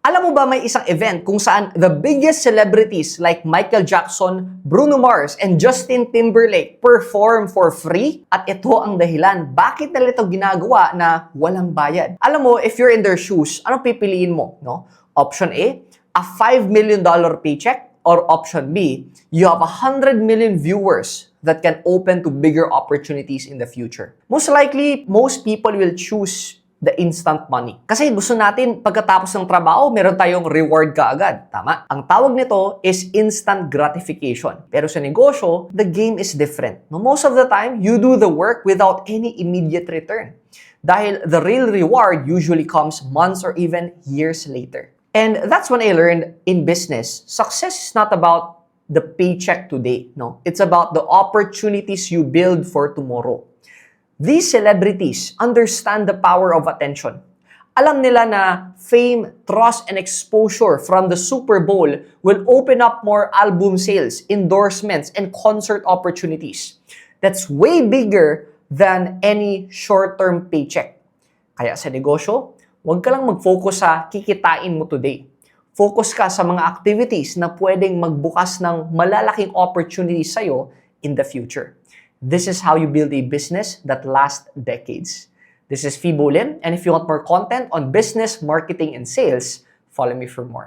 Alam mo ba may isang event kung saan the biggest celebrities like Michael Jackson, Bruno Mars, and Justin Timberlake perform for free? At ito ang dahilan bakit nila ito ginagawa na walang bayad. Alam mo, if you're in their shoes, ano pipiliin mo? No? Option A $5 million paycheck, or option B, you have 100 million viewers that can open to bigger opportunities in the future. Most likely, most people will choose the instant money. Kasi gusto natin pagkatapos ng trabaho, meron tayong reward kaagad. Tama? Ang tawag nito is instant gratification. Pero sa negosyo, the game is different. No, most of the time, you do the work without any immediate return. Dahil the real reward usually comes months or even years later. And that's when I learned in business, success is not about the paycheck today. No, it's about the opportunities you build for tomorrow. These celebrities understand the power of attention. Alam nila na fame, trust, and exposure from the Super Bowl will open up more album sales, endorsements, and concert opportunities. That's way bigger than any short-term paycheck. Kaya sa negosyo, huwag ka lang mag-focus sa kikitain mo today. Focus ka sa mga activities na pwedeng magbukas ng malalaking opportunities sa'yo in the future. This is how you build a business that lasts decades. This is Fibo Lim, and if you want more content on business, marketing, and sales, follow me for more.